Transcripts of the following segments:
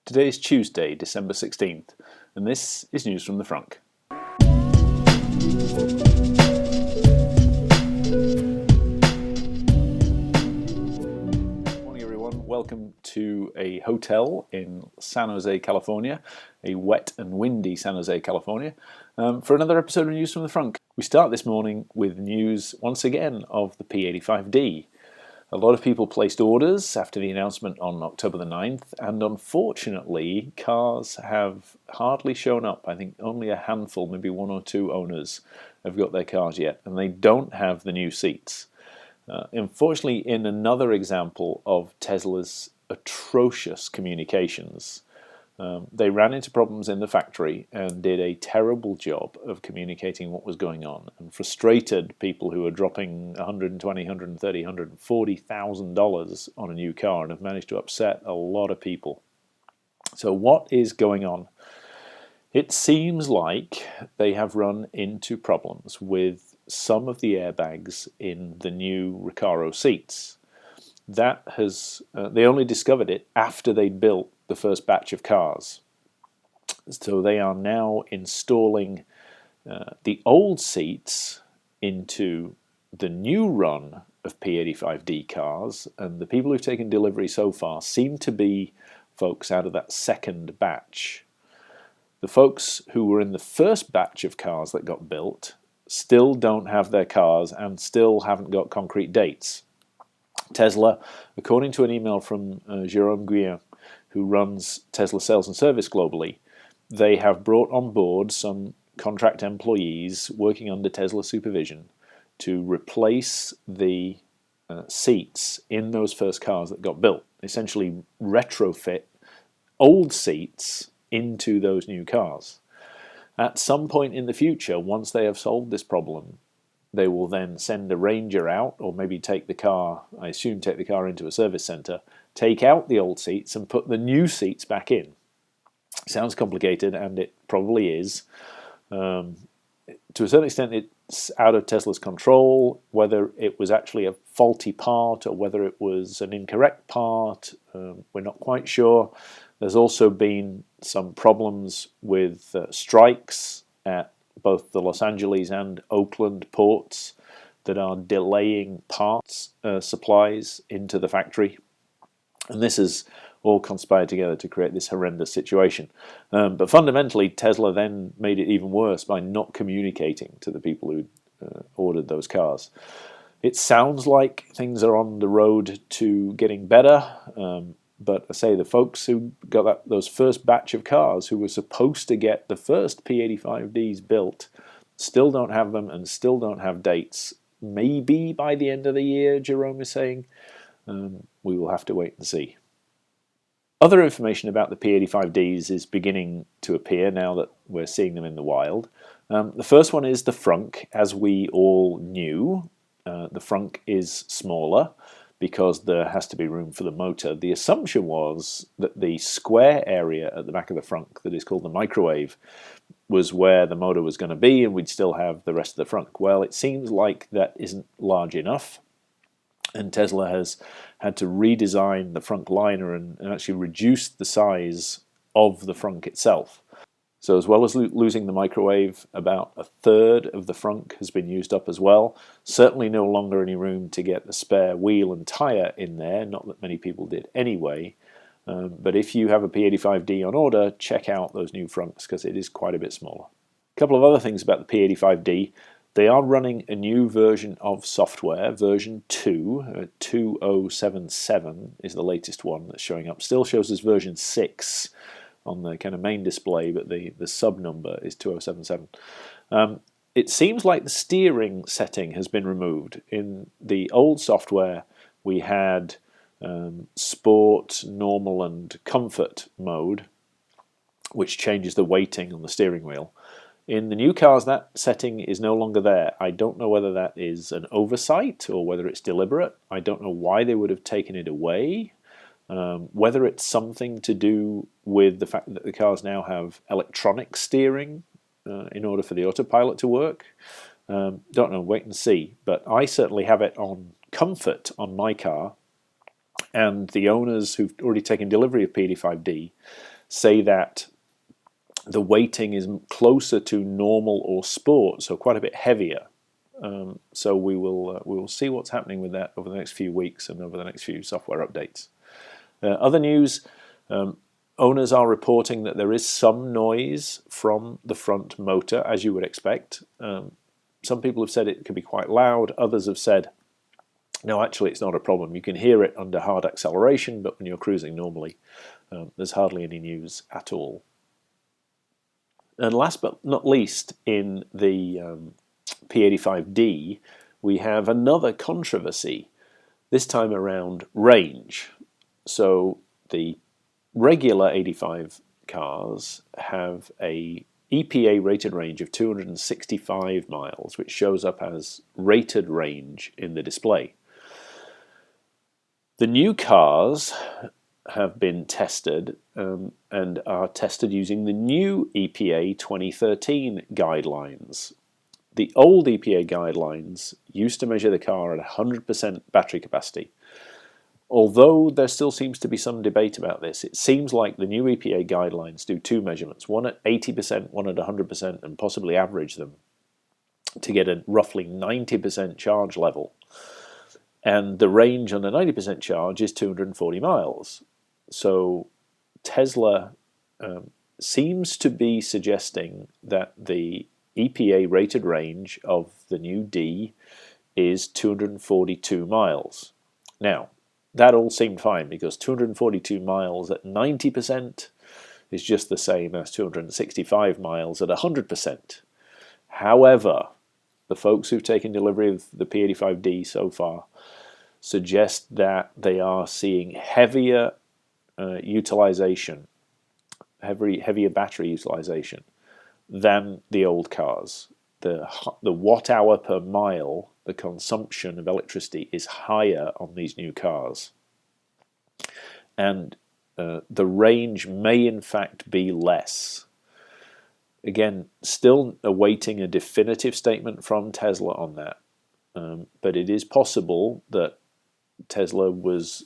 Today is Tuesday, December 16th, and this is news from the Frunk. Morning everyone, welcome to a hotel in San Jose, California, a wet and windy San Jose, California, for another episode of News from the Frunk. We start this morning with news, once again, of the P85D. A lot of people placed orders after the announcement on October the 9th, and unfortunately, cars have hardly shown up. I think only a handful, maybe one or two owners have got their cars yet, and they don't have the new seats. Unfortunately, in another example of Tesla's atrocious communications, they ran into problems in the factory and did a terrible job of communicating what was going on, and frustrated people who were dropping $120,000, $130,000, $140,000 on a new car, and have managed to upset a lot of people. So what is going on? It seems like they have run into problems with some of the airbags in the new Recaro seats. That has they only discovered it after they built the first batch of cars. So they are now installing the old seats into the new run of P85D cars, and the people who've taken delivery so far seem to be folks out of that second batch. The folks who were in the first batch of cars that got built still don't have their cars and still haven't got concrete dates. Tesla, according to an email from Jerome, Guillen, who runs Tesla sales and service globally, they have brought on board some contract employees working under Tesla supervision to replace the seats in those first cars that got built, essentially retrofit old seats into those new cars. At some point in the future, once they have solved this problem, they will then send a ranger out, or maybe take the car, I assume take the car into a service center, take out the old seats and put the new seats back in. Sounds complicated, and it probably is. To a certain extent, it's out of Tesla's control. Whether it was actually a faulty part or whether it was an incorrect part, we're not quite sure. There's also been some problems with strikes at both the Los Angeles and Oakland ports that are delaying parts supplies into the factory. And this has all conspired together to create this horrendous situation. But fundamentally, Tesla then made it even worse by not communicating to the people who ordered those cars. It sounds like things are on the road to getting better, but I say the folks who got those first batch of cars who were supposed to get the first P85Ds built still don't have them and still don't have dates. Maybe by the end of the year, Jerome is saying. We will have to wait and see. Other information about the P85Ds is beginning to appear now that we're seeing them in the wild. The first one is the Frunk, as we all knew. The Frunk is smaller because there has to be room for the motor. The assumption was that the square area at the back of the Frunk, that is called the microwave, was where the motor was going to be, and we'd still have the rest of the Frunk. Well, it seems like that isn't large enough, and Tesla has had to redesign the Frunk liner and actually reduce the size of the Frunk itself. So as well as losing the microwave, about a third of the Frunk has been used up as well. Certainly no longer any room to get a spare wheel and tire in there, not that many people did anyway. But if you have a P85D on order, check out those new Frunks because it is quite a bit smaller. A couple of other things about the P85D. They are running a new version of software, version 2, 2077 is the latest one that's showing up. Still shows as version 6 on the kind of main display, but the sub number is 2077. It seems like the steering setting has been removed. In the old software, we had sport, normal, and comfort mode, which changes the weighting on the steering wheel. In the new cars, that setting is no longer there. I don't know whether that is an oversight or whether it's deliberate. I don't know why they would have taken it away. Whether it's something to do with the fact that the cars now have electronic steering in order for the autopilot to work. Don't know, wait and see. But I certainly have it on comfort on my car, and the owners who've already taken delivery of P85D say that the weighting is closer to normal or sport, so quite a bit heavier. So we will see what's happening with that over the next few weeks and over the next few software updates. Other news, owners are reporting that there is some noise from the front motor, as you would expect. Some people have said it can be quite loud. Others have said, no, actually it's not a problem. You can hear it under hard acceleration, but when you're cruising normally, there's hardly any news at all. And last but not least, in the P85D, we have another controversy, this time around range. So the regular 85 cars have a EPA rated range of 265 miles, which shows up as rated range in the display. The new cars have been tested and are tested using the new EPA 2013 guidelines. The old EPA guidelines used to measure the car at 100% battery capacity. Although there still seems to be some debate about this, it seems like the new EPA guidelines do two measurements, one at 80%, one at 100%, and possibly average them to get a roughly 90% charge level. And the range on a 90% charge is 240 miles. So Tesla seems to be suggesting that the EPA rated range of the new D is 242 miles. Now, that all seemed fine because 242 miles at 90% is just the same as 265 miles at 100%. However, the folks who've taken delivery of the P85D so far suggest that they are seeing heavier utilization, heavier battery utilization than the old cars. The watt hour per mile, the consumption of electricity is higher on these new cars. And the range may in fact be less. Again, still awaiting a definitive statement from Tesla on that. But it is possible that Tesla was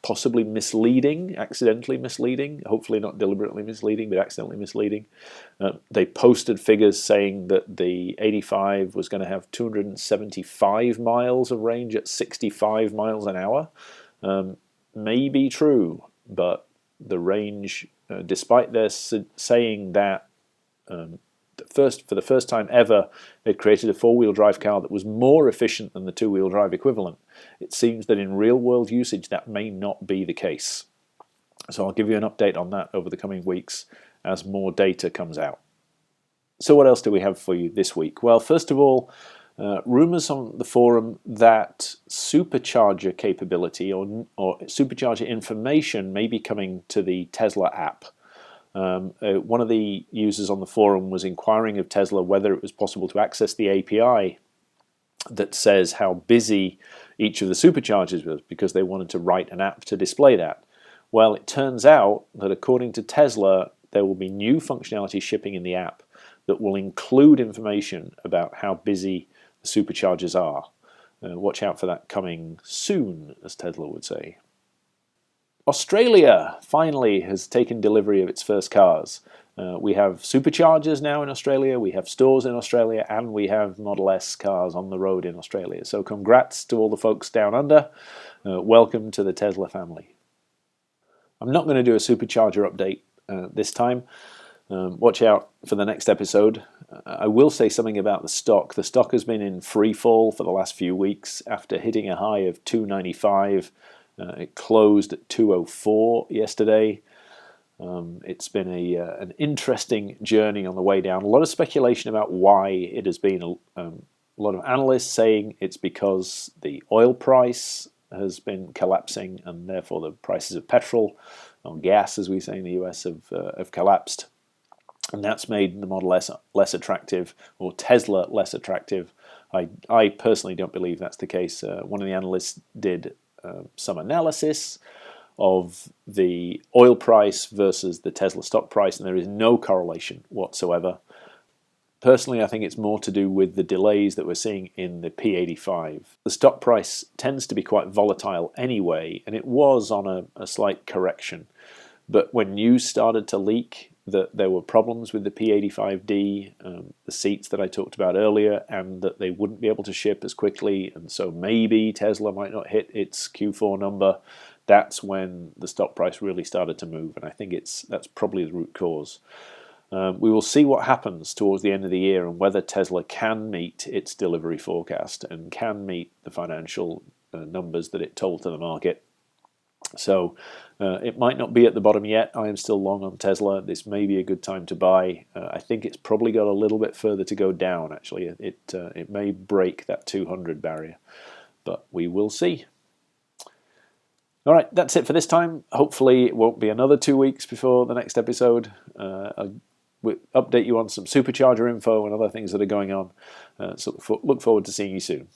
possibly misleading, accidentally misleading, hopefully not deliberately misleading, but accidentally misleading. They posted figures saying that the 85 was going to have 275 miles of range at 65 miles an hour. May be true, but the range, despite their saying that for the first time ever, they'd created a four-wheel drive car that was more efficient than the two-wheel drive equivalent. It seems that in real-world usage that may not be the case. So I'll give you an update on that over the coming weeks as more data comes out. So what else do we have for you this week? Well, first of all, rumors on the forum that Supercharger capability or Supercharger information may be coming to the Tesla app. One of the users on the forum was inquiring of Tesla whether it was possible to access the API that says how busy each of the superchargers was, because they wanted to write an app to display that. Well, it turns out that according to Tesla, there will be new functionality shipping in the app that will include information about how busy the superchargers are. Watch out for that coming soon, as Tesla would say. Australia finally has taken delivery of its first cars. We have superchargers now in Australia, we have stores in Australia, and we have Model S cars on the road in Australia. So congrats to all the folks down under. Welcome to the Tesla family. I'm not going to do a supercharger update this time. Watch out for the next episode. I will say something about the stock. The stock has been in free fall for the last few weeks after hitting a high of 295. It closed at 204 yesterday. It's been an interesting journey on the way down. A lot of speculation about why it has been. A lot of analysts saying it's because the oil price has been collapsing and therefore the prices of petrol, or gas as we say in the US, have collapsed. And that's made the Model S less attractive, or Tesla less attractive. I personally don't believe that's the case. One of the analysts did some analysis of the oil price versus the Tesla stock price, and there is no correlation whatsoever. Personally, I think it's more to do with the delays that we're seeing in the P85. The stock price tends to be quite volatile anyway, and it was on a slight correction. But when news started to leak that there were problems with the P85D, the seats that I talked about earlier, and that they wouldn't be able to ship as quickly, and so maybe Tesla might not hit its Q4 number, that's when the stock price really started to move, and I think that's probably the root cause. We will see what happens towards the end of the year and whether Tesla can meet its delivery forecast and can meet the financial numbers that it told to the market. So it might not be at the bottom yet. I am still long on Tesla. This may be a good time to buy. I think it's probably got a little bit further to go down, actually. It may break that 200 barrier, but we will see. All right, that's it for this time. Hopefully it won't be another 2 weeks before the next episode. I'll update you on some Supercharger info and other things that are going on. So look forward to seeing you soon.